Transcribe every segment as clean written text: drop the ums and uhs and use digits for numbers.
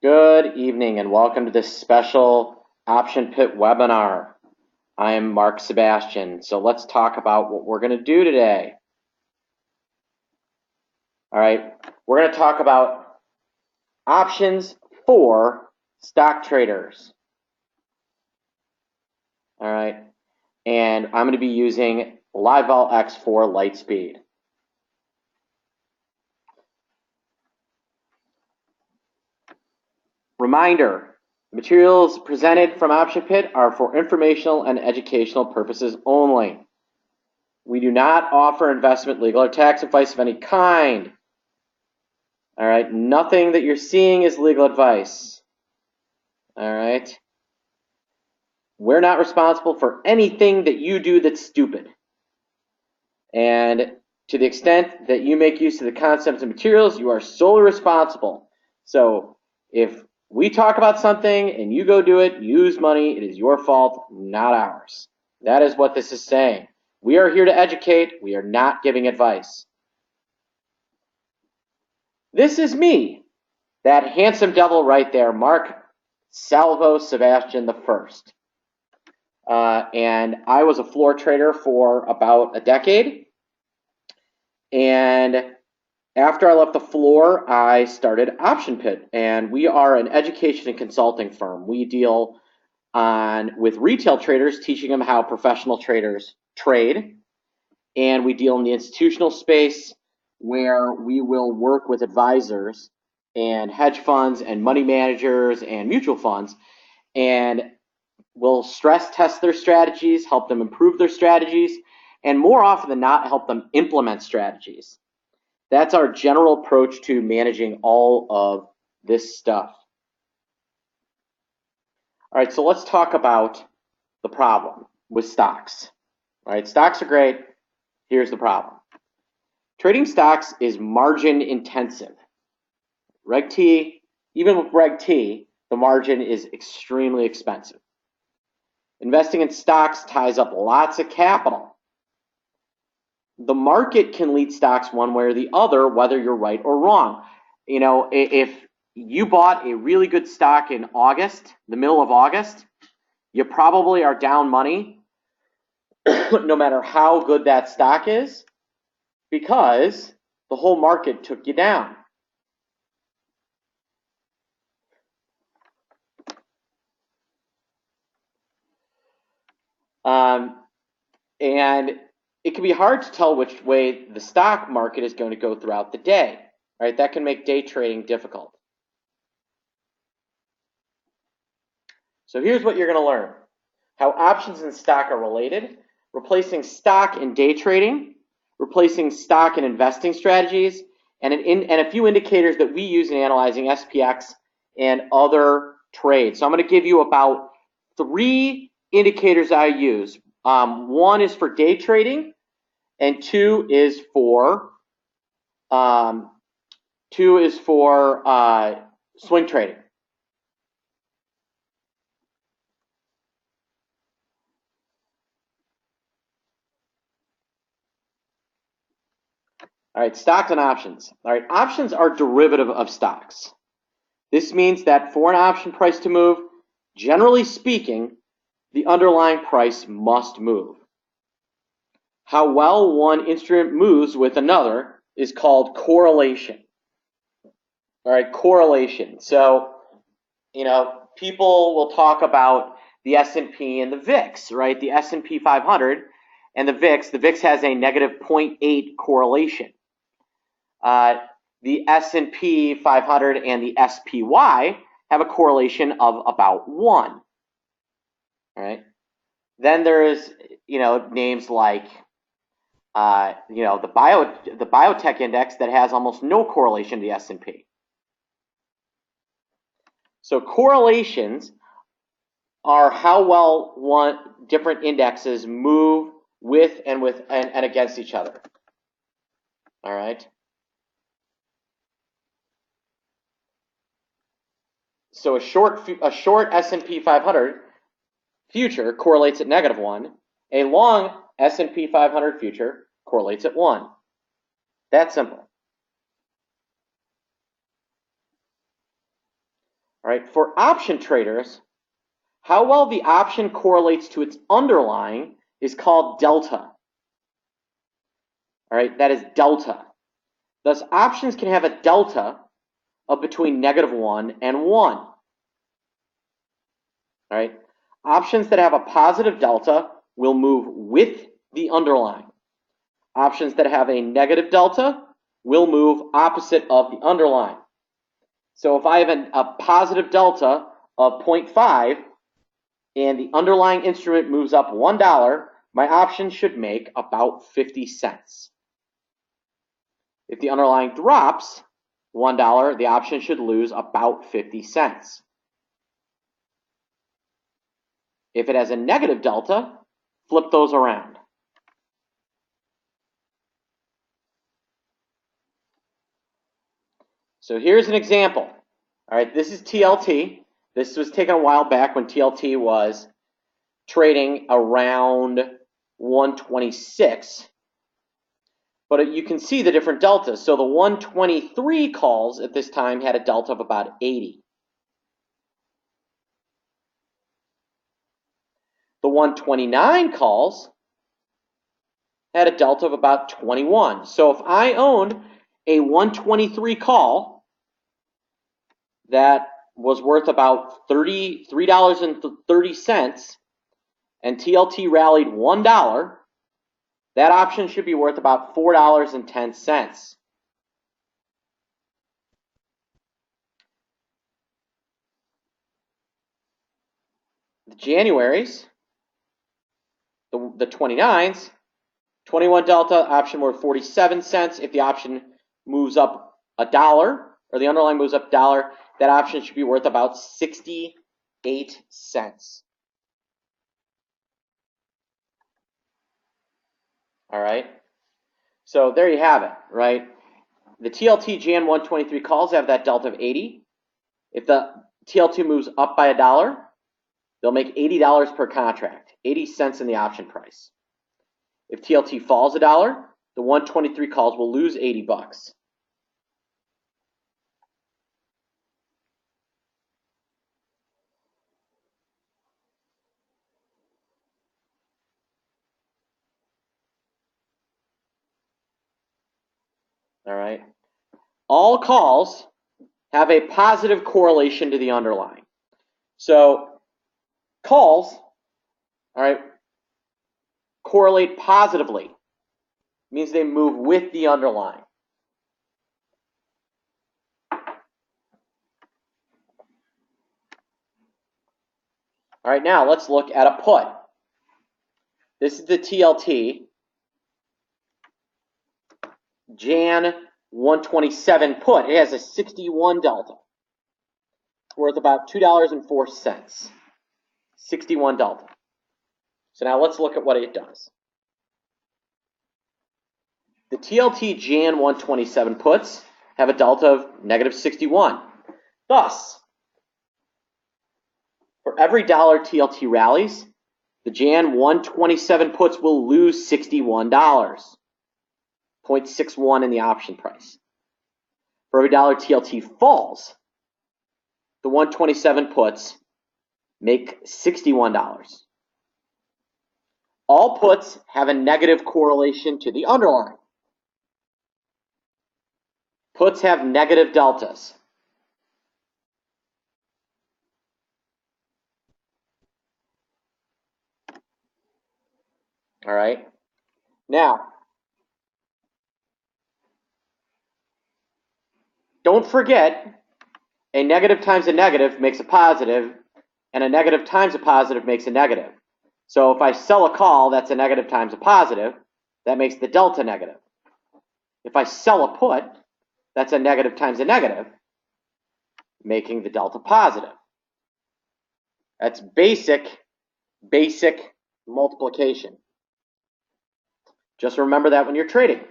Good evening and welcome to this special Option Pit webinar. I am Mark Sebastian. So let's talk about what we're going to do today. All right, we're going to talk about options for stock traders. All right, and I'm going to be using LiveVol X for Lightspeed. Reminder, materials presented from Option Pit are for informational and educational purposes only. We do not offer investment, legal, or tax advice of any kind. All right, nothing that you're seeing is legal advice. All right. We're not responsible for anything that you do that's stupid. And to the extent that you make use of the concepts and materials, you are solely responsible. So if we talk about something and you go do it, use money, it is your fault, not ours. That is what this is saying. We are here to educate. We are not giving advice. This is me, that handsome devil right there, Mark Salvo Sebastian the First. And I was a floor trader for about a decade. And after I left the floor, I started Option Pit. And we are an education and consulting firm. We deal with retail traders, teaching them how professional traders trade. And we deal in the institutional space where we will work with advisors and hedge funds and money managers and mutual funds, and we'll stress test their strategies, help them improve their strategies, and more often than not, help them implement strategies. That's our general approach to managing all of this stuff. All right, so let's talk about the problem with stocks. All right, stocks are great. Here's the problem. Trading stocks is margin intensive. Reg T, even with Reg T, the margin is extremely expensive. Investing in stocks ties up lots of capital. The market can lead stocks one way or the other, whether you're right or wrong. You know, if you bought a really good stock in August, the middle of August, you probably are down money no matter how good that stock is, because the whole market took you down. And it can be hard to tell which way the stock market is going to go throughout the day. Right? That can make day trading difficult. So here's what you're going to learn. How options and stock are related, replacing stock in day trading, replacing stock in investing strategies, and a few indicators that we use in analyzing SPX and other trades. So I'm going to give you about 3 indicators I use. One is for day trading, and two is for swing trading. All right, stocks and options. All right, options are derivative of stocks. This means that for an option price to move, generally speaking, the underlying price must move. How well one instrument moves with another is called correlation. All right, correlation. So, you know, people will talk about the S&P and the VIX, right? The S&P 500 and the VIX has a negative 0.8 correlation. The S&P 500 and the SPY have a correlation of about 1. All right. Then there's, names like, the biotech index that has almost no correlation to the S&P. So correlations are how well different indexes move with and against each other. All right. So a short S&P 500 future correlates at -1. A long S&P 500 future correlates at 1. That's simple. All right, for option traders, how well the option correlates to its underlying is called delta. All right, that is delta. Thus, options can have a delta of between -1 and 1. All right, options that have a positive delta will move with the underlying. Options that have a negative delta will move opposite of the underlying. So if I have a positive delta of 0.5 and the underlying instrument moves up $1, my option should make about 50 cents. If the underlying drops $1, the option should lose about 50 cents. If it has a negative delta, flip those around. So here's an example. All right, this is TLT. This was taken a while back when TLT was trading around 126. But you can see the different deltas. So the 123 calls at this time had a delta of about 80. The 129 calls had a delta of about 21. So if I owned a 123 call that was worth about $3.30 and TLT rallied $1, that option should be worth about $4.10. The Januaries, the 29s, 21 delta, option worth 47 cents. If the option moves up $1, or the underlying moves up $1, that option should be worth about 68 cents. All right. So there you have it, right? The TLT Jan 123 calls have that delta of 80. If the TLT moves up by $1, they'll make $80 per contract, 80 cents in the option price. If TLT falls $1, the 123 calls will lose 80 bucks. All right. All calls have a positive correlation to the underlying. So calls, all right, correlate positively. It means they move with the underlying. All right, now let's look at a put. This is the TLT Jan 127 put. It has a 61 delta, worth about $2.04. 61 delta. So now let's look at what it does. The TLT Jan 127 puts have a delta of -61. Thus, for every dollar TLT rallies, the Jan 127 puts will lose $61, 0.61 in the option price. For every dollar TLT falls, the 127 puts make $61. All puts have a negative correlation to the underlying. Puts have negative deltas. All right. Now, don't forget, a negative times a negative makes a positive, and a negative times a positive makes a negative. So if I sell a call, that's a negative times a positive, that makes the delta negative. If I sell a put, that's a negative times a negative, making the delta positive. That's basic multiplication. Just remember that when you're trading.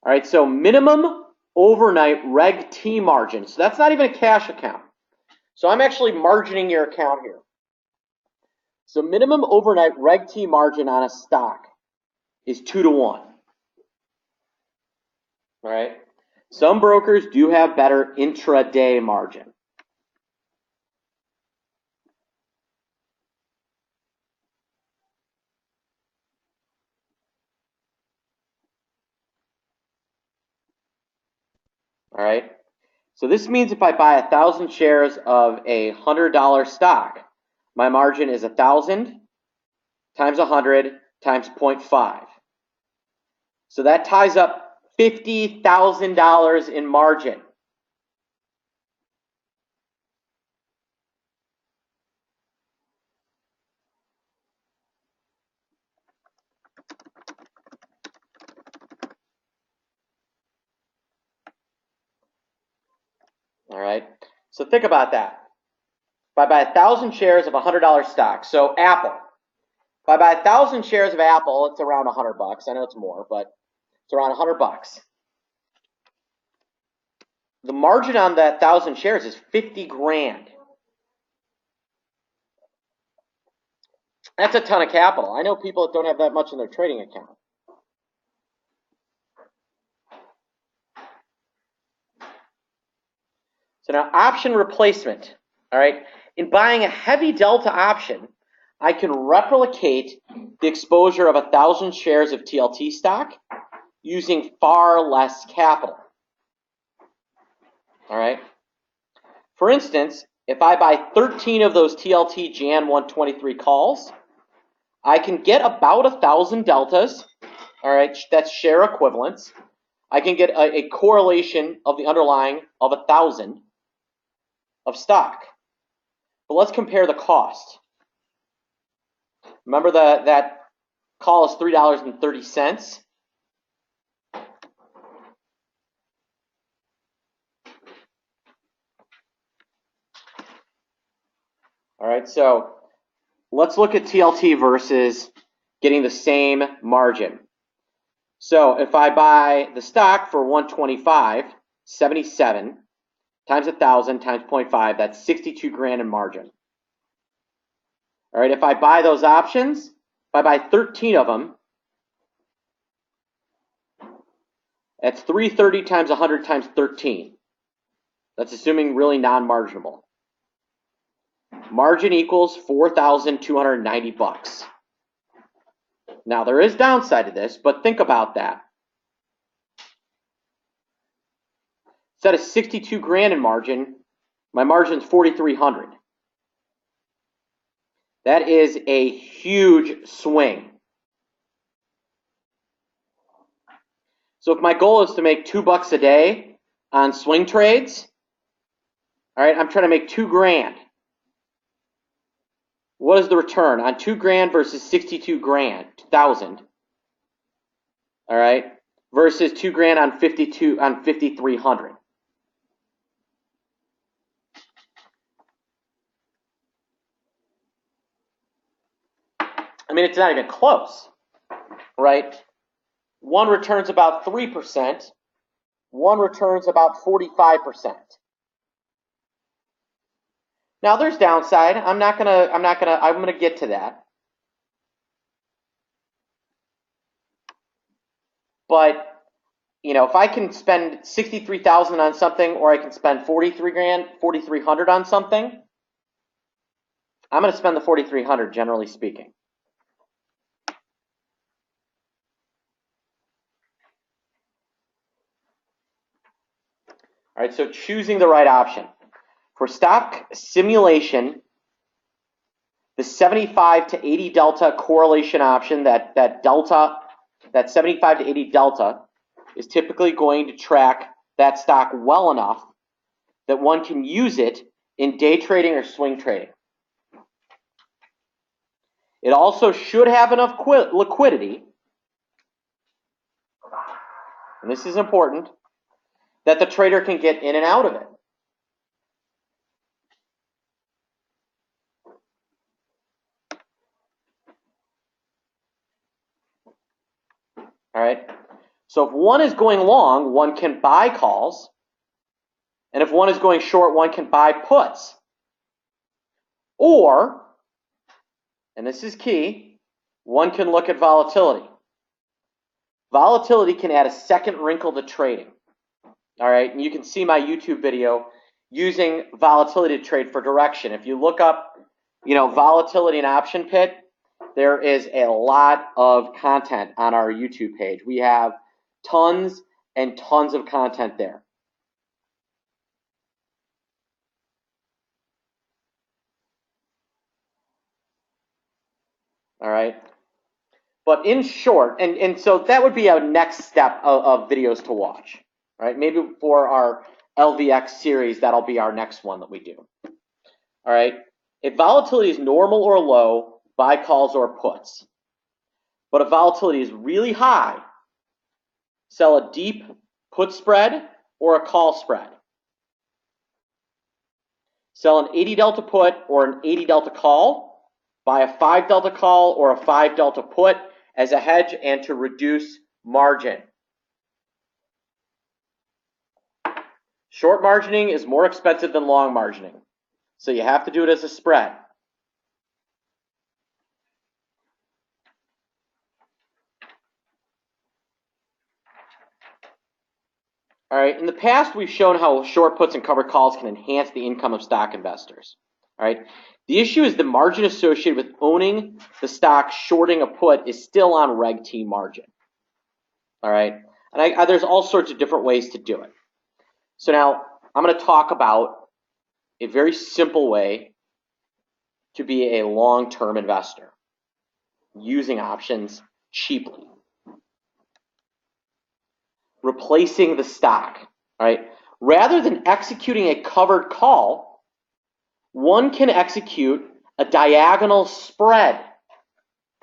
All right, so minimum overnight Reg T margin. So that's not even a cash account. So I'm actually margining your account here. So minimum overnight Reg T margin on a stock is 2 to 1. All right. Some brokers do have better intraday margin. All right. So this means if I buy 1,000 shares of a $100 stock, my margin is 1,000 times 100 times 0.5. So that ties up $50,000 in margin. All right. So think about that. If I buy 1,000 shares of a $100 stock, so Apple. If I buy 1,000 shares of Apple, it's around $100. I know it's more, but it's around $100. The margin on that 1,000 shares is 50 grand. That's a ton of capital. I know people that don't have that much in their trading account. So now option replacement. All right. In buying a heavy delta option, I can replicate the exposure of 1,000 shares of TLT stock using far less capital. All right. For instance, if I buy 13 of those TLT Jan 123 calls, I can get about 1,000 deltas. All right, that's share equivalents. I can get a correlation of the underlying of 1,000 of stock. But let's compare the cost. Remember that call is $3.30. All right, so let's look at TLT versus getting the same margin. So if I buy the stock for 125, 77 times 1,000 times 0.5, that's 62 grand in margin. All right, if I buy those options, if I buy 13 of them, that's 330 times 100 times 13. That's assuming really non-marginable. Margin equals $4,290. Now there is downside to this, but think about that. Instead of 62 grand in margin, my margin is 4,300. That is a huge swing. So if my goal is to make $2 a day on swing trades, all right, I'm trying to make 2 grand. What is the return on 2 grand versus 62 grand, 2,000? All right, versus 2 grand on 5,300. I mean, it's not even close, right? One returns about 3%. One returns about 45%. Now there's downside. I'm gonna get to that. But you know, if I can spend 63,000 on something, or I can spend 4,300 on something, I'm gonna spend the 4,300, generally speaking. All right, so choosing the right option. For stock simulation, the 75 to 80 delta correlation option, that 75 to 80 delta, is typically going to track that stock well enough that one can use it in day trading or swing trading. It also should have enough liquidity, and this is important, that the trader can get in and out of it. All right. So if one is going long, one can buy calls. And if one is going short, one can buy puts. Or, and this is key, one can look at volatility. Volatility can add a second wrinkle to trading. All right. And you can see my YouTube video using volatility to trade for direction. If you look up, volatility and option pit, there is a lot of content on our YouTube page. We have tons and tons of content there. All right. But in short, and so that would be a next step of videos to watch. All right. Maybe for our LVX series, that'll be our next one that we do. All right. If volatility is normal or low, buy calls or puts. But if volatility is really high, sell a deep put spread or a call spread. Sell an 80 delta put or an 80 delta call. Buy a 5 delta call or a 5 delta put as a hedge and to reduce margin. Short margining is more expensive than long margining, so you have to do it as a spread. All right, in the past, we've shown how short puts and covered calls can enhance the income of stock investors. All right, the issue is the margin associated with owning the stock shorting a put is still on Reg T margin. All right, and there's all sorts of different ways to do it. So now I'm going to talk about a very simple way to be a long-term investor using options cheaply. Replacing the stock, all right? Rather than executing a covered call, one can execute a diagonal spread.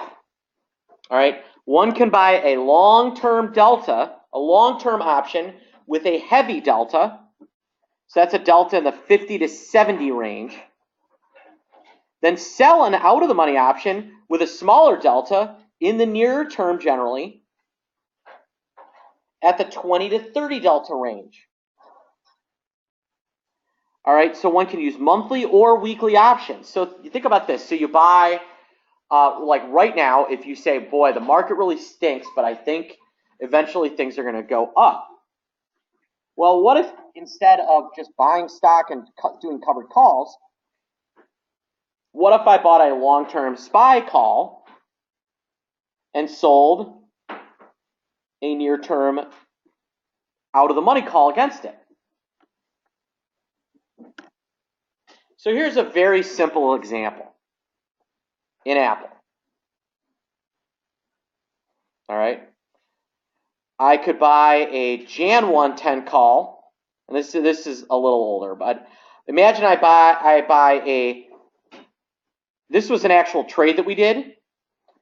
All right? One can buy a long-term delta, a long-term option with a heavy delta. So that's a delta in the 50 to 70 range. Then sell an out-of-the-money option with a smaller delta in the nearer term generally at the 20 to 30 delta range. All right, so one can use monthly or weekly options. So you think about this. So you buy, like right now, if you say, boy, the market really stinks, but I think eventually things are going to go up. Well, what if instead of just buying stock and doing covered calls, what if I bought a long-term SPY call and sold a near-term out-of-the-money call against it? So here's a very simple example in Apple. All right. I could buy a Jan 110 call, and this is a little older, but imagine I buy a. This was an actual trade that we did.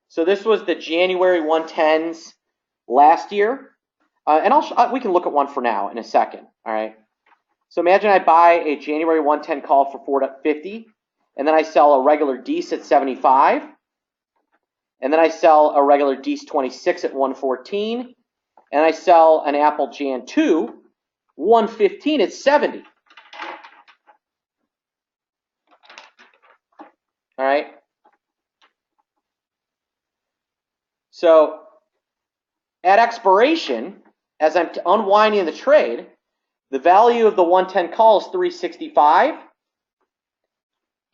So this was the January 110s last year, and we can look at one for now in a second. All right. So imagine I buy a January 110 call for $4.50, and then I sell a regular DEIS at 75, and then I sell a regular DEIS 26 at 114, and I sell an Apple Jan 2, 115 at 70. All right. So at expiration, as I'm unwinding the trade, the value of the 110 call is 365,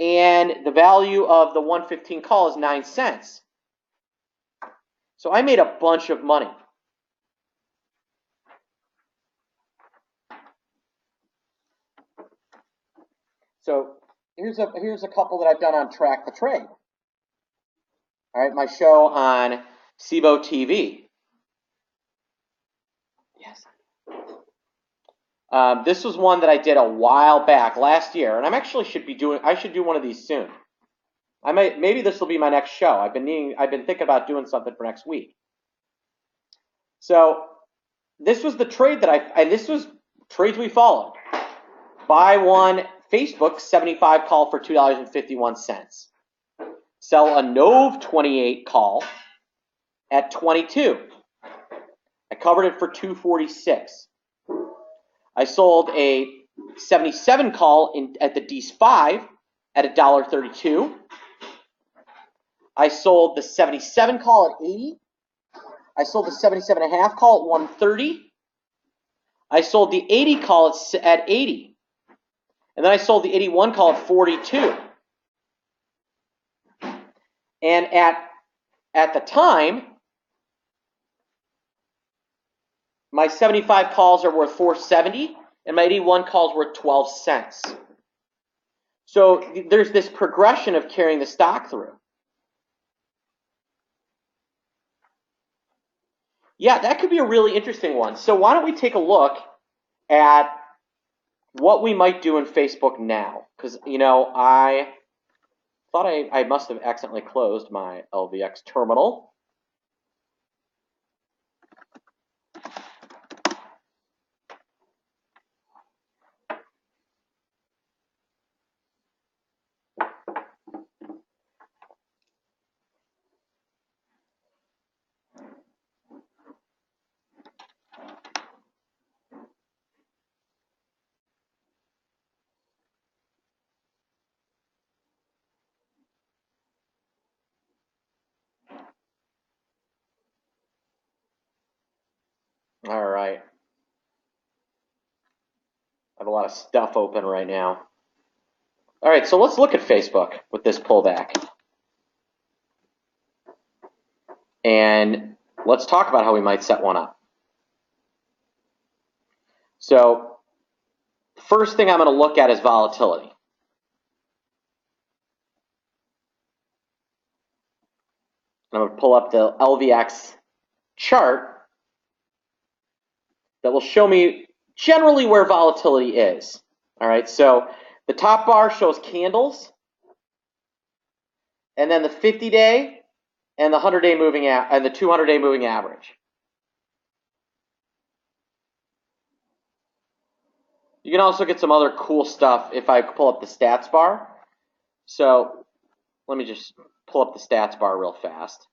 and the value of the 115 call is 9 cents. So I made a bunch of money. So here's a couple that I've done on Track the Trade. All right, my show on SIBO TV. Yes. This was one that I did a while back last year, and I should do one of these soon. Maybe this will be my next show. I've been thinking about doing something for next week. So this was the trade this was trades we followed. Buy one Facebook 75 call for $2.51. Sell a Nove 28 call at 22. I covered it for $2.46. I sold a 77 call at the DEIS 5 at $1.32. I sold the 77 call at 80. I sold the 77.5 call at 130. I sold the 80 call at 80. And then I sold the 81 call at 42. And at the time, my 75 calls are worth $4.70, and my 81 calls worth 12 cents. So there's this progression of carrying the stock through. Yeah, that could be a really interesting one. So why don't we take a look at what we might do in Facebook now? Because, I thought I must have accidentally closed my LVX terminal. All right. I have a lot of stuff open right now. All right, so let's look at Facebook with this pullback. And let's talk about how we might set one up. So first thing I'm going to look at is volatility. I'm going to pull up the LVX chart that will show me generally where volatility is. All right, so the top bar shows candles, and then the 50-day and the 100-day moving and the 200-day moving average. You can also get some other cool stuff if I pull up the stats bar. So let me just pull up the stats bar real fast.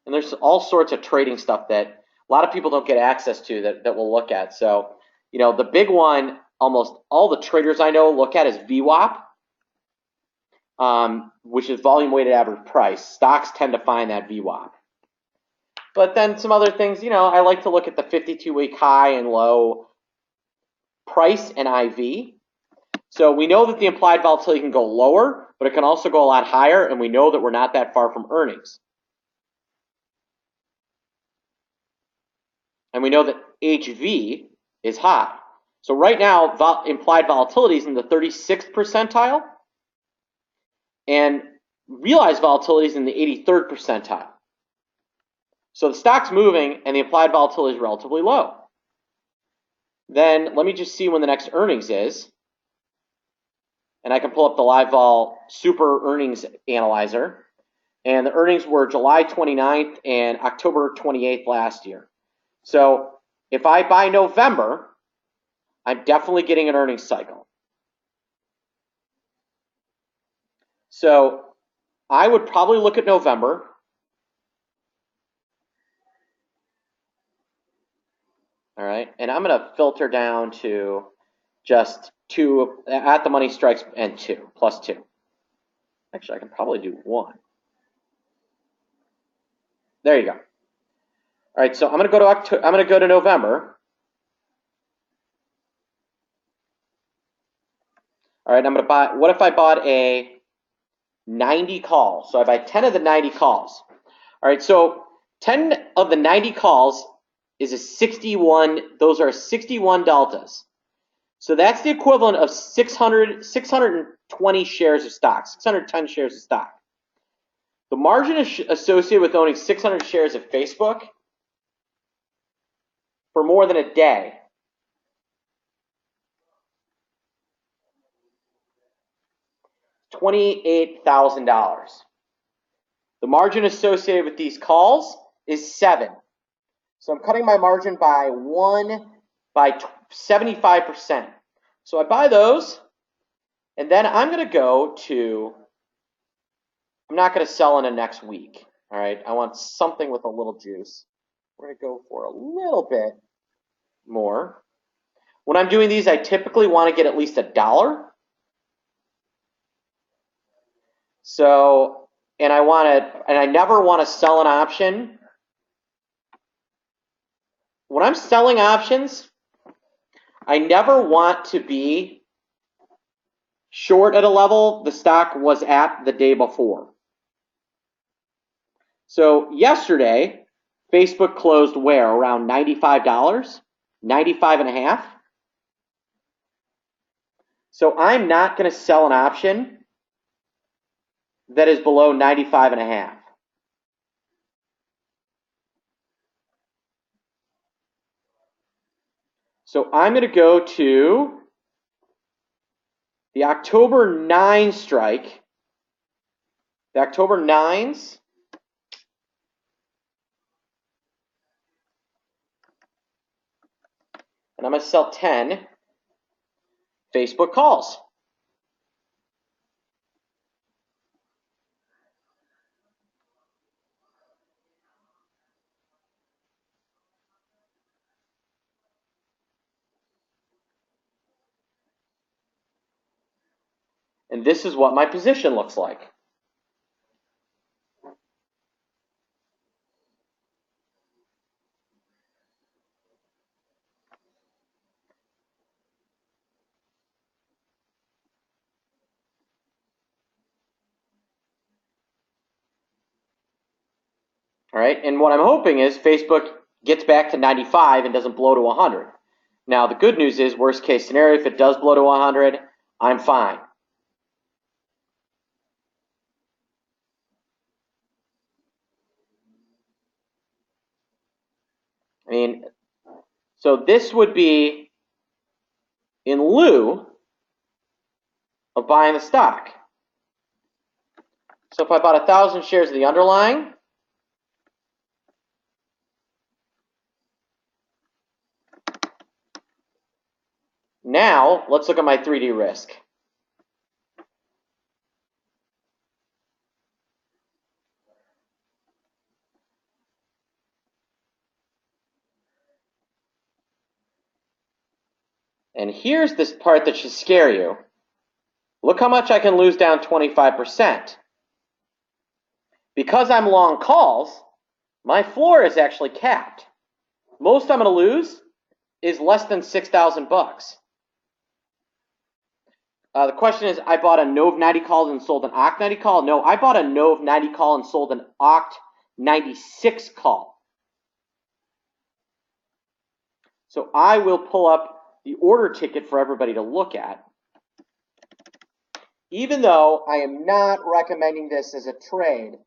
And there's all sorts of trading stuff that a lot of people don't get access to that we'll look at. So, the big one, almost all the traders I know look at is VWAP, which is volume weighted average price. Stocks tend to find that VWAP. But then some other things, I like to look at the 52-week high and low price and IV. So we know that the implied volatility can go lower, but it can also go a lot higher, and we know that we're not that far from earnings. And we know that HV is high. So right now, implied volatility is in the 36th percentile, and realized volatility is in the 83rd percentile. So the stock's moving, and the implied volatility is relatively low. Then let me just see when the next earnings is. And I can pull up the live vol super earnings analyzer. And the earnings were July 29th and October 28th last year. So if I buy November, I'm definitely getting an earnings cycle. So I would probably look at November. All right, and I'm going to filter down to just 2 at the money strikes and 2 plus 2. Actually, I can probably do 1. There you go. All right, so I'm going to go to November. All right, I'm going to buy. What if I bought a 90 calls? So I buy 10 of the 90 calls. All right, so 10 of the 90 calls is a 61. Those are 61 deltas. So that's the equivalent of 620 shares of stock, 610 shares of stock. The margin associated with owning 600 shares of Facebook for more than a day $28,000. The margin associated with these calls is 7. So I'm cutting my margin by 75%. So I buy those, and then I'm going to go to, I'm not going to sell in the next week. All right, I want something with a little juice. We're going to go for a little bit more. When I'm doing these, I typically want to get at least $1. So, and I never want to sell an option. When I'm selling options, I never want to be short at a level the stock was at the day before. So yesterday, Facebook closed where? Around $95, 95 and a half. So I'm not going to sell an option that is below 95 and a half. So I'm going to go to the October 9 strike. The October 9s. And I'm going to sell 10 Facebook calls. And this is what my position looks like. All right, and what I'm hoping is Facebook gets back to 95 and doesn't blow to 100. Now, the good news is, worst case scenario, if it does blow to 100, I'm fine. I mean, so this would be in lieu of buying the stock. So if I bought 1,000 shares of the underlying, now let's look at my 3D risk. And here's this part that should scare you. Look how much I can lose down 25%. Because I'm long calls, my floor is actually capped. Most I'm going to lose is less than 6,000 bucks. The question is, I bought a NOV 90 call and sold an OCT 90 call. No, I bought a NOV 90 call and sold an OCT 96 call. So I will pull up the order ticket for everybody to look at. Even though I am not recommending this as a trade.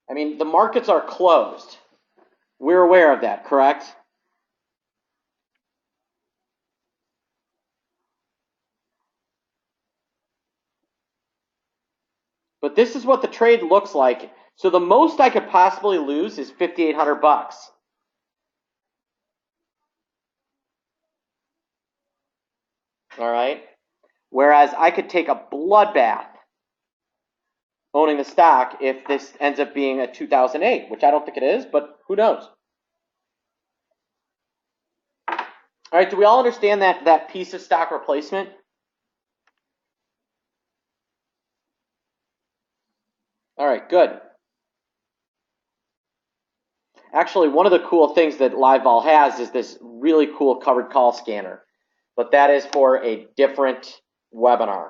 I mean, the markets are closed. We're aware of that, correct? But this is what the trade looks like. So the most I could possibly lose is 5,800 bucks. All right. Whereas I could take a bloodbath owning the stock if this ends up being a 2008, which I don't think it is, but who knows? All right. Do we all understand that piece of stock replacement? All right. Good. Actually, one of the cool things that LiveVol has is this really cool covered call scanner, but that is for a different webinar.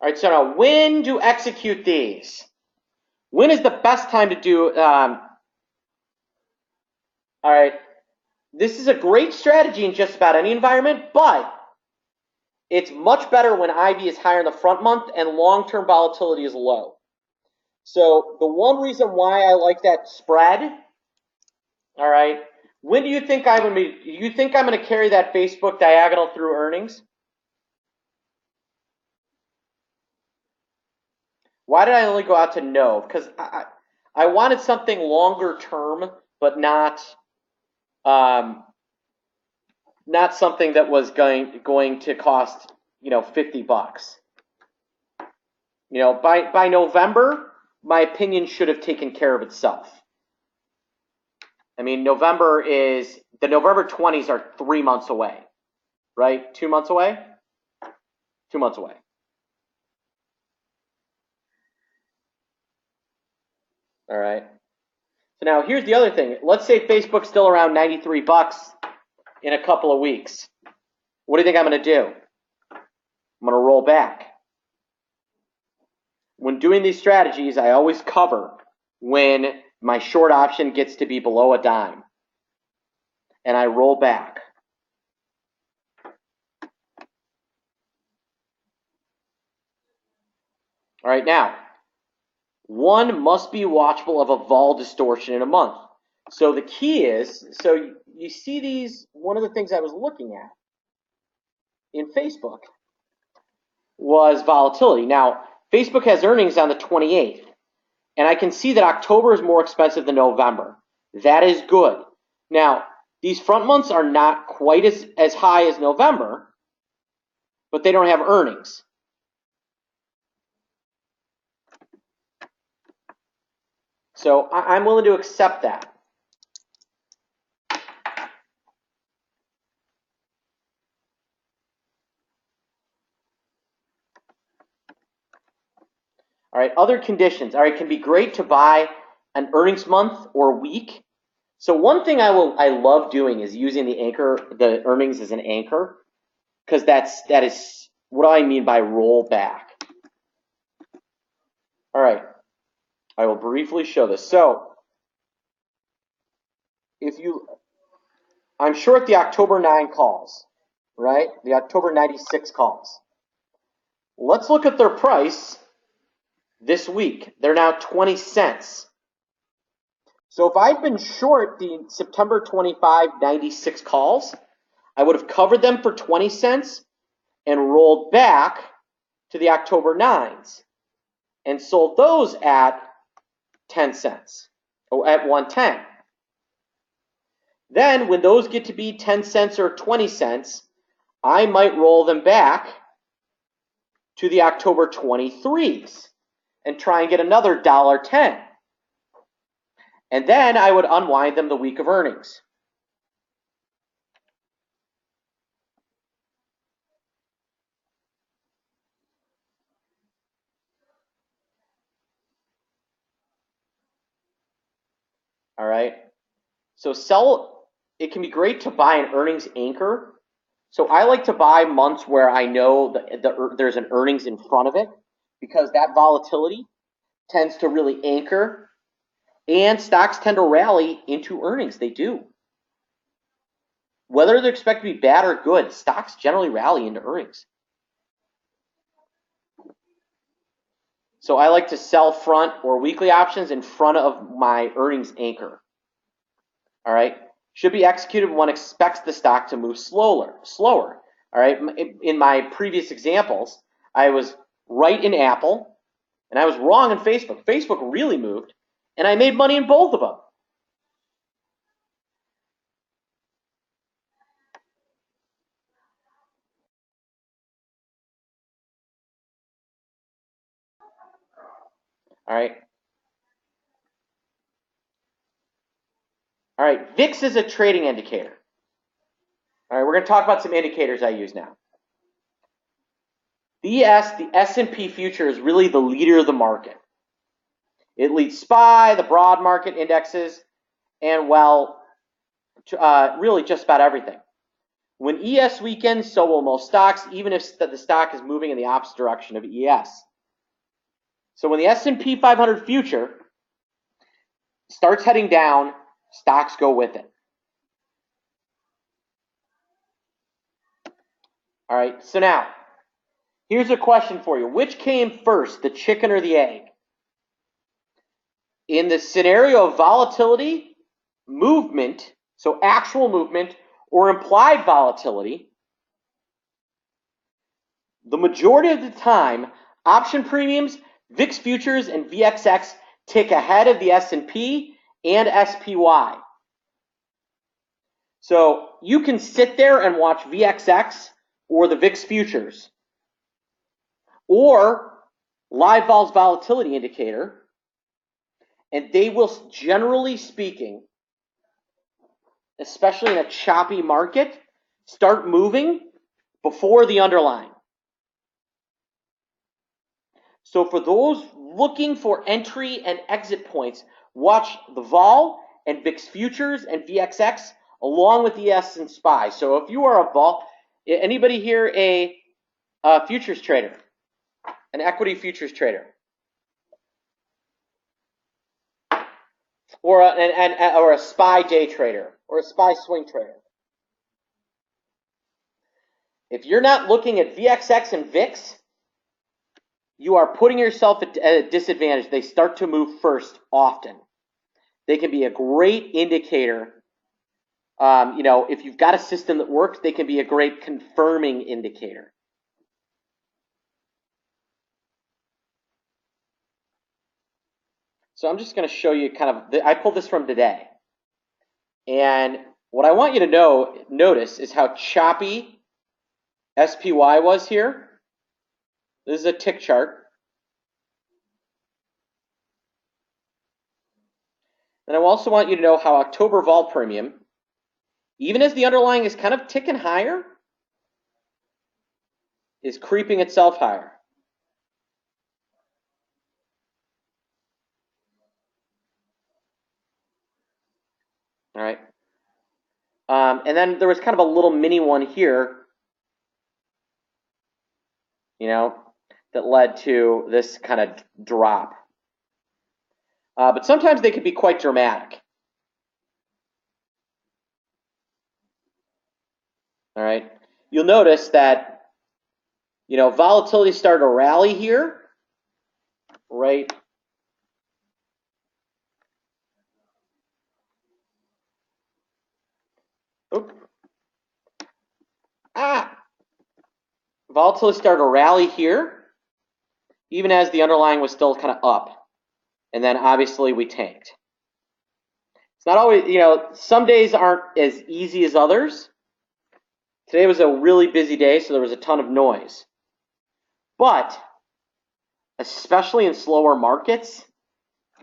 All right, so now when to execute these? When is the best time to do? All right, this is a great strategy in just about any environment, but it's much better when IV is higher in the front month and long-term volatility is low. So the one reason why I like that spread, all right, when do you think I'm going to be? You think I'm going to carry that Facebook diagonal through earnings? Why did I only go out to no? Because I wanted something longer term, but not something that was going to cost 50 bucks. By November, my opinion should have taken care of itself. I mean, the November 20s are 3 months away, right? 2 months away? 2 months away. All right. So now here's the other thing. Let's say Facebook's still around 93 bucks in a couple of weeks. What do you think I'm going to do? I'm going to roll back. When doing these strategies, I always cover when my short option gets to be below a dime. And I roll back. All right, now, one must be watchful of a vol distortion in a month. So the key is, so you see these, one of the things I was looking at in Facebook was volatility. Now, Facebook has earnings on the 28th, and I can see that October is more expensive than November. That is good. Now, these front months are not quite as high as November, but they don't have earnings. So I'm willing to accept that. All right, other conditions. All right, it can be great to buy an earnings month or week. So one thing I love doing is using the earnings as an anchor, because that is what I mean by rollback. All right, I will briefly show this. So I'm short the October 9 calls, right? The October 96 calls. Let's look at their price this week. They're now 20 cents. So if I'd been short the September 25 96 calls, I would have covered them for 20 cents and rolled back to the October 9s and sold those at 10 cents, or at 110. Then when those get to be 10 cents or 20 cents, I might roll them back to the October 23s and try and get another $1.10. And then I would unwind them the week of earnings. All right. So it can be great to buy an earnings anchor. So I like to buy months where I know there's an earnings in front of it, because that volatility tends to really anchor, and stocks tend to rally into earnings. They do. Whether they're expected to be bad or good, stocks generally rally into earnings. So I like to sell front or weekly options in front of my earnings anchor. All right. Should be executed when one expects the stock to move slower. All right. In my previous examples, I was right in Apple and I was wrong in Facebook. Facebook really moved, and I made money in both of them. All right. All right. VIX is a trading indicator. All right. We're going to talk about some indicators I use now. The S&P future is really the leader of the market. It leads SPY, the broad market indexes, and really just about everything. When ES weakens, so will most stocks, even if the stock is moving in the opposite direction of ES. So when the S&P 500 future starts heading down, stocks go with it. All right, so now, here's a question for you. Which came first, the chicken or the egg? In the scenario of volatility, movement, so actual movement or implied volatility, the majority of the time, option premiums, VIX futures, and VXX tick ahead of the S&P and SPY. So you can sit there and watch VXX or the VIX futures or live vol's volatility indicator, and they will, generally speaking, especially in a choppy market, start moving before the underlying. So for those looking for entry and exit points, watch the vol and VIX futures and VXX along with ES and SPY. So if you are a vol, anybody here a futures trader, an equity futures trader, or a SPY day trader, or a SPY swing trader? If you're not looking at VXX and VIX, you are putting yourself at a disadvantage. They start to move first often. They can be a great indicator. If you've got a system that works, they can be a great confirming indicator. So I'm just going to show you kind of, I pulled this from today. And what I want you to notice is how choppy SPY was here. This is a tick chart. And I also want you to know how October vol premium, even as the underlying is kind of ticking higher, is creeping itself higher. All right. And then there was kind of a little mini one here, that led to this kind of drop. But sometimes they could be quite dramatic. All right. You'll notice that, volatility started to rally here, right? Oop. Volatility started to rally here, even as the underlying was still kind of up. And then obviously we tanked. It's not always, some days aren't as easy as others. Today was a really busy day, so there was a ton of noise. But, especially in slower markets,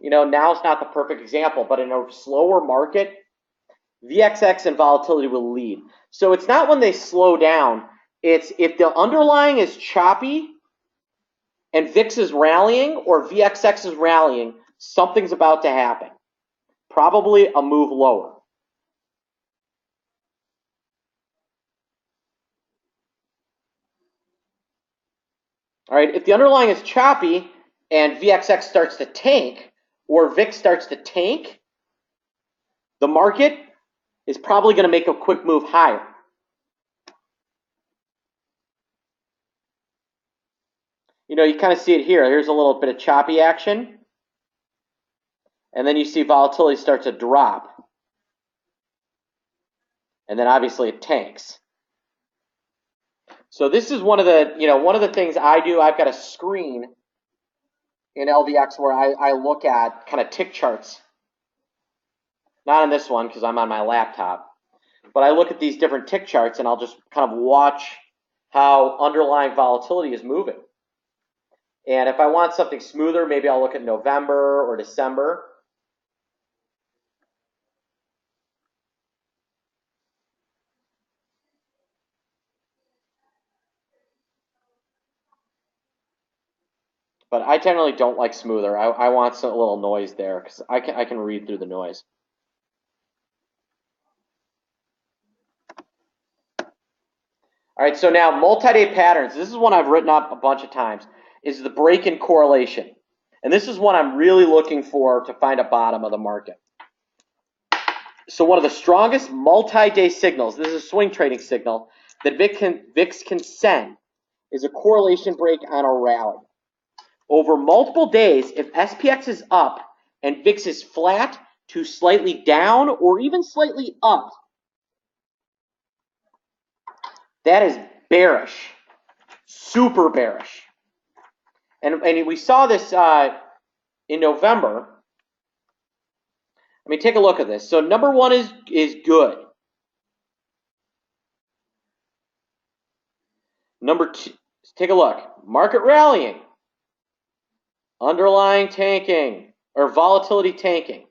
now's not the perfect example, but in a slower market, VXX and volatility will lead. So it's not when they slow down, it's if the underlying is choppy and VIX is rallying or VXX is rallying, something's about to happen. Probably a move lower. All right, if the underlying is choppy and VXX starts to tank or VIX starts to tank, the market is probably going to make a quick move higher. You kind of see it here. Here's a little bit of choppy action. And then you see volatility start to drop. And then obviously it tanks. So this is one of the things I do. I've got a screen in LVX where I look at kind of tick charts. Not on this one because I'm on my laptop. But I look at these different tick charts and I'll just kind of watch how underlying volatility is moving. And if I want something smoother, maybe I'll look at November or December. But I generally don't like smoother. I want a little noise there because I can read through the noise. All right, so now multi-day patterns. This is one I've written up a bunch of times, is the break in correlation. And this is one I'm really looking for to find a bottom of the market. So one of the strongest multi-day signals, this is a swing trading signal, that VIX can send is a correlation break on a rally. Over multiple days, if SPX is up and VIX is flat to slightly down or even slightly up, that is bearish, super bearish. And we saw this in November. I mean, take a look at this. So number one is good. Number two, take a look. Market rallying. Underlying tanking, or volatility tanking.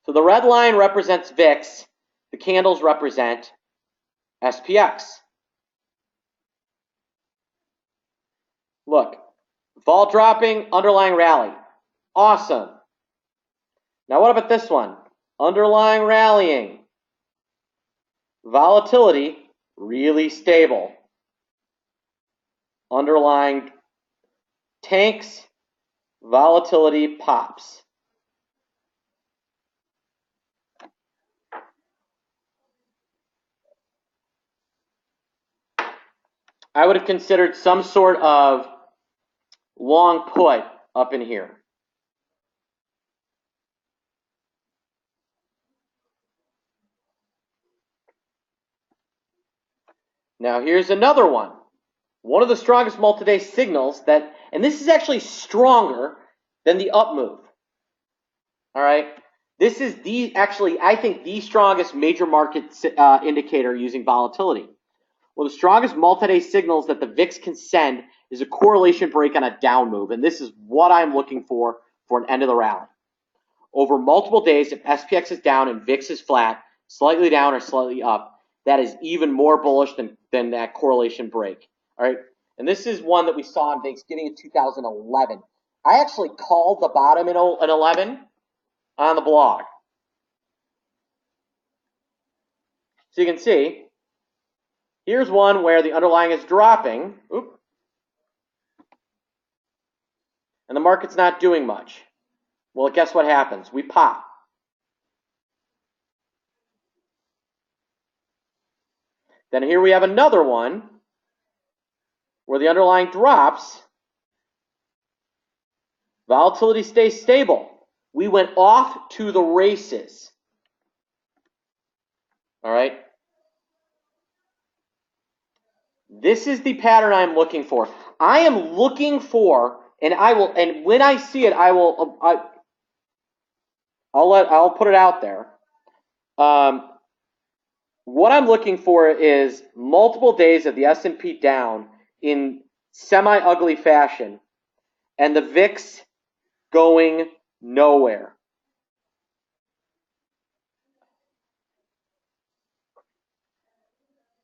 So the red line represents VIX. The candles represent SPX. Look, vol dropping, underlying rally. Awesome. Now what about this one? Underlying rallying. Volatility, really stable. Underlying tanks, volatility pops. I would have considered some sort of long put up in here. Now here's another one. One of the strongest multi-day signals that, and this is actually stronger than the up move. All right. This is I think the strongest major market indicator using volatility. Well, the strongest multi-day signals that the VIX can send is a correlation break on a down move, and this is what I'm looking for an end of the rally. Over multiple days, if SPX is down and VIX is flat, slightly down or slightly up, that is even more bullish than that correlation break. All right, and this is one that we saw on Thanksgiving in 2011. I actually called the bottom in 11 on the blog. So you can see, here's one where the underlying is dropping, and the market's not doing much. Well, guess what happens? We pop. Then here we have another one where the underlying drops. Volatility stays stable. We went off to the races. All right. This is the pattern I'm looking for. I am looking for, and when I see it, I'll put it out there. What I'm looking for is multiple days of the S&P down in semi-ugly fashion, and the VIX going nowhere.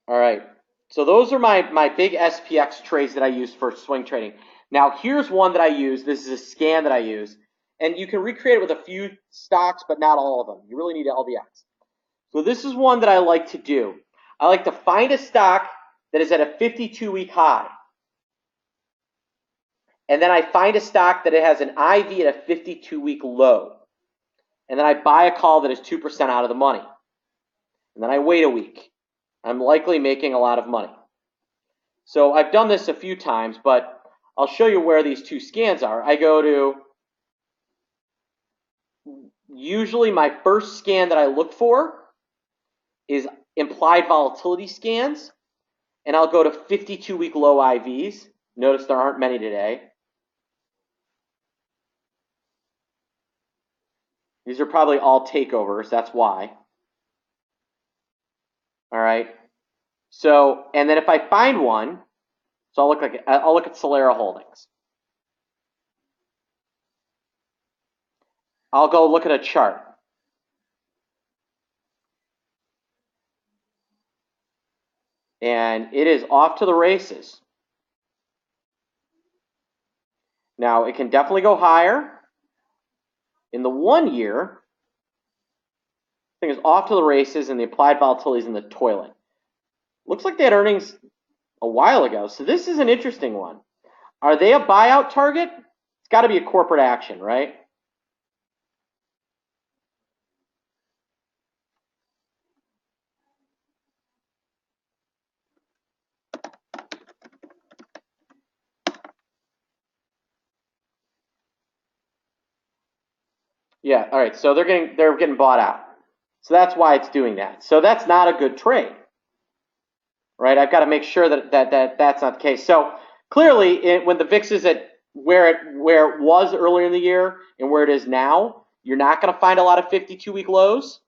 All right. So those are my big SPX trades that I use for swing trading. Now here's one that I use. This is a scan that I use. And you can recreate it with a few stocks, but not all of them. You really need LDX. So this is one that I like to do. I like to find a stock that is at a 52-week high. And then I find a stock that it has an IV at a 52-week low. And then I buy a call that is 2% out of the money. And then I wait a week. I'm likely making a lot of money. So I've done this a few times, but I'll show you where these two scans are. I go to, usually my first scan that I look for is implied volatility scans, and I'll go to 52-week low IVs. Notice there aren't many today. These are probably all takeovers, that's why. All right. So, and then if I find one, so I'll look at Solera Holdings. I'll go look at a chart. And it is off to the races. Now, it can definitely go higher. In the 1 year, I think it's off to the races, and the applied volatility is in the toilet. Looks like they had earnings a while ago, so this is an interesting one. Are they a buyout target? It's got to be a corporate action, right? Yeah, all right, so they're getting bought out. So that's why it's doing that. So that's not a good trade. Right? I've got to make sure that that's not the case. So clearly, when the VIX is at where it was earlier in the year and where it is now, you're not going to find a lot of 52-week lows.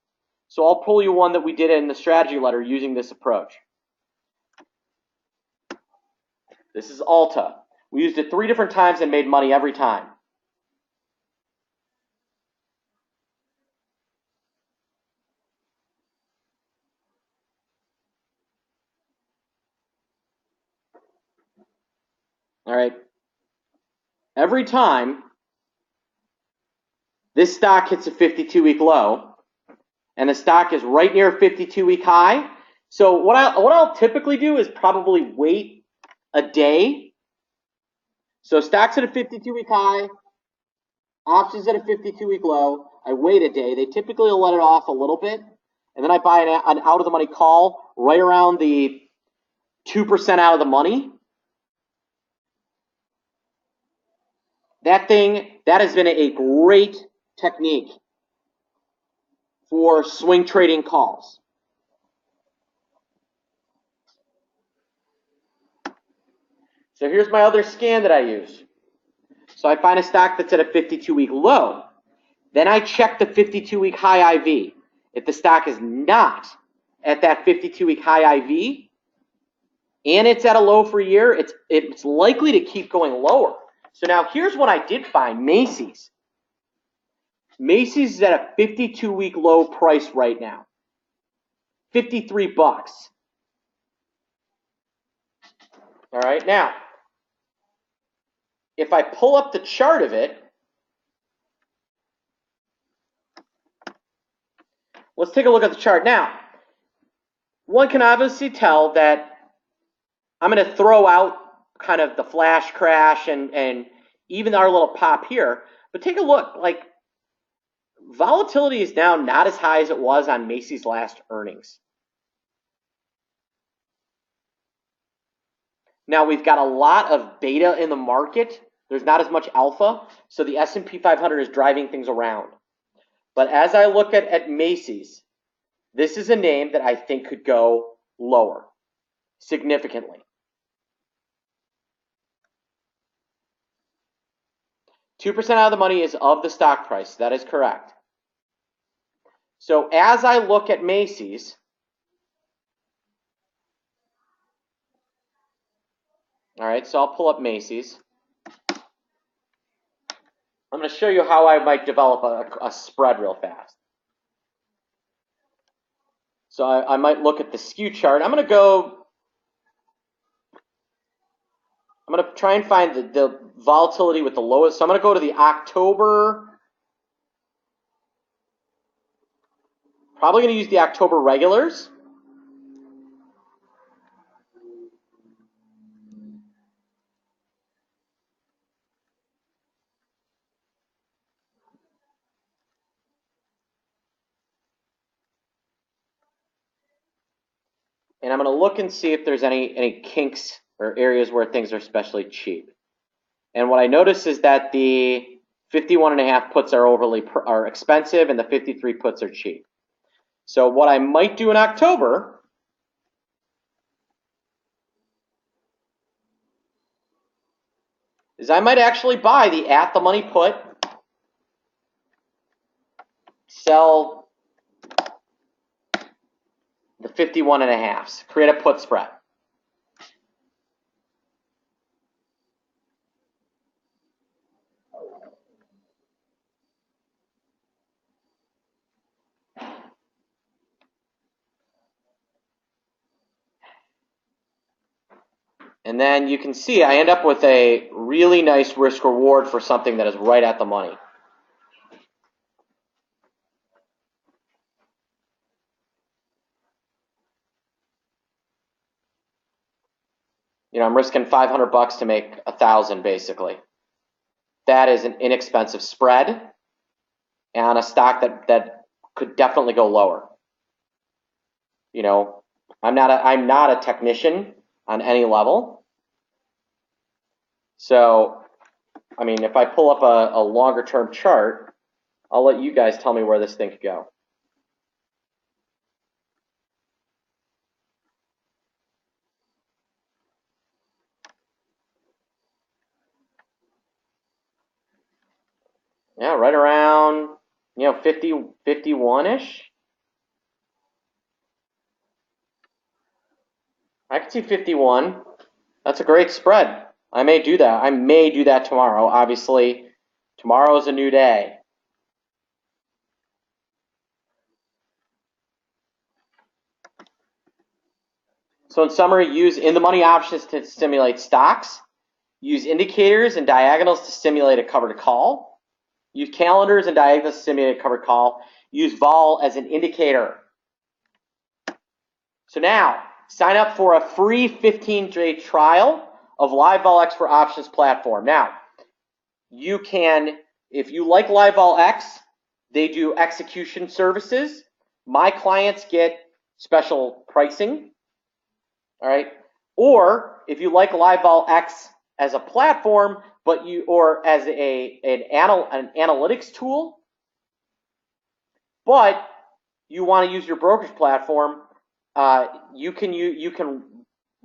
So I'll pull you one that we did in the strategy letter using this approach. This is Alta. We used it 3 different times and made money every time. All right. Every time this stock hits a 52-week low, and the stock is right near a 52-week high. So what I'll typically do is probably wait a day. So stocks at a 52-week high, options at a 52-week low. I wait a day. They typically will let it off a little bit, and then I buy an out-of-the-money call right around the 2% out of the money. that has been a great technique for swing trading calls. So here's my other scan that I use. So I find a stock that's at a 52-week low. Then I check the 52-week high IV. If the stock is not at that 52-week high IV and it's at a low for a year, it's likely to keep going lower. So now here's what I did find, Macy's. Macy's is at a 52-week low price right now, $53. All right, now, if I pull up the chart of it, let's take a look at the chart. Now, one can obviously tell that I'm going to throw out kind of the flash crash and even our little pop here, but take a look, like volatility is now not as high as it was on Macy's last earnings. Now we've got a lot of beta in the market. There's not as much alpha, so the S&P 500 is driving things around. But as I look at Macy's, this is a name that I think could go lower significantly. $2% out of the money is of the stock price. That is correct. So as I look at Macy's, all right, so I'll pull up Macy's. I'm going to show you how I might develop a spread real fast. So I might look at the skew chart. I'm going to try and find the volatility with the lowest. So I'm going to go to the October. Probably going to use the October regulars. And I'm going to look and see if there's any kinks or areas where things are especially cheap. And what I notice is that the 51.5 puts are expensive and the 53 puts are cheap. So what I might do in October is I might actually buy the at the money put, sell the 51.5s, create a put spread. And then you can see I end up with a really nice risk reward for something that is right at the money. You know, I'm risking $500 to make 1,000 basically. That is an inexpensive spread on a stock that could definitely go lower. You know, I'm not a technician on any level. So, I mean, if I pull up a longer term chart, I'll let you guys tell me where this thing could go. Yeah, right around, 50, 51-ish. I can see 51. That's a great spread. I may do that. I may do that tomorrow. Obviously, tomorrow is a new day. So in summary, use in-the-money options to stimulate stocks. Use indicators and diagonals to stimulate a covered call. Use calendars and diagonals to stimulate a covered call. Use vol as an indicator. So now, sign up for a free 15-day trial of LiveVolX for Options platform. Now, you can, if you like LiveVolX, they do execution services. My clients get special pricing, all right? Or if you like LiveVolX as a platform, but or as an analytics tool, but you want to use your brokerage platform, you can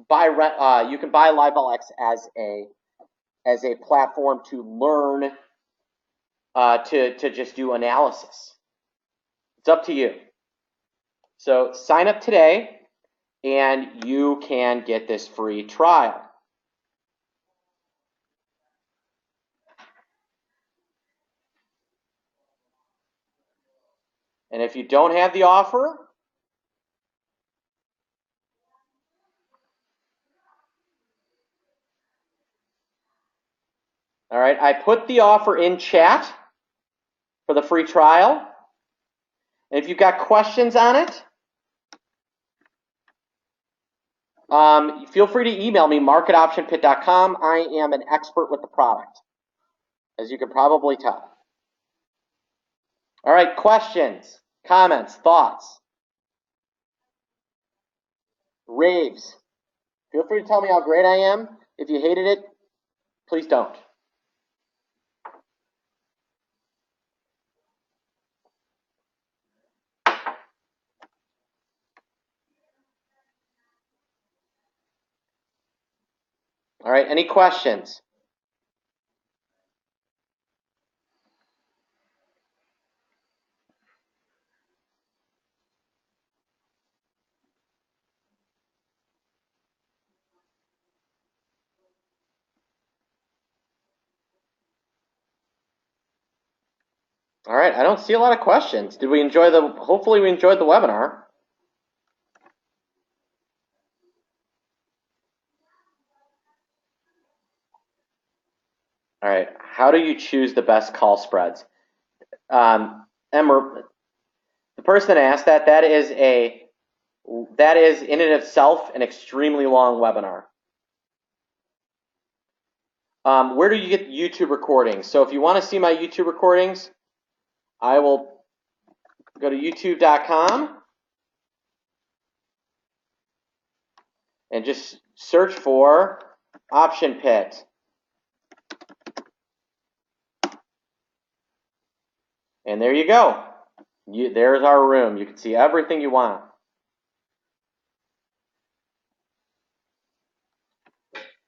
buy LiveLX as a platform to learn to just do analysis. It's up to you. So sign up today, and you can get this free trial. And if you don't have the offer, all right, I put the offer in chat for the free trial. And if you've got questions on it, feel free to email me, mark@optionpit.com. I am an expert with the product, as you can probably tell. All right, questions, comments, thoughts, raves. Feel free to tell me how great I am. If you hated it, please don't. All right, any questions? All right, I don't see a lot of questions. Did we enjoy hopefully we enjoyed the webinar. All right, how do you choose the best call spreads? Emma, the person that asked that is in and of itself an extremely long webinar. Where do you get YouTube recordings? So if you want to see my YouTube recordings, I will go to youtube.com and just search for Option Pit. And there you go. There's our room. You can see everything you want.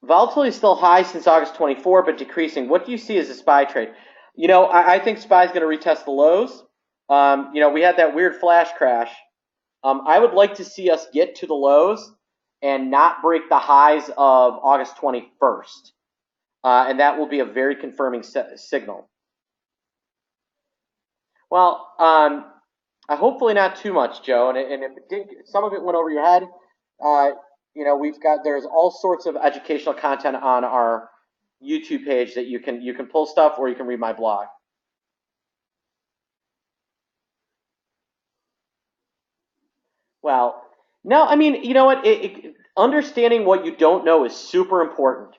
Volatility is still high since August 24, but decreasing. What do you see as a SPY trade? You know, I think SPY is going to retest the lows. You know, we had that weird flash crash. I would like to see us get to the lows and not break the highs of August 21st. And that will be a very confirming signal. Well, hopefully not too much, Joe. And if it did, some of it went over your head. You know, there's all sorts of educational content on our YouTube page that you can pull stuff, or you can read my blog. Well, no, I mean, you know what? Understanding what you don't know is super important,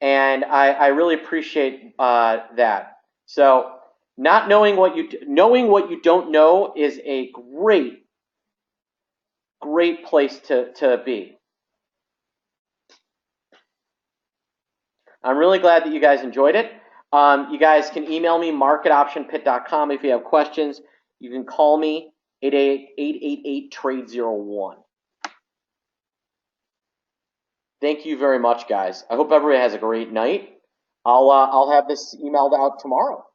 and I really appreciate that. So, not knowing what you don't know is a great place to be. I'm really glad that you guys enjoyed it. You guys can email me, mark@optionpit.com, if you have questions. You can call me, 888-888-TRADE01. Thank you very much, guys. I hope everybody has a great night. I'll have this emailed out tomorrow.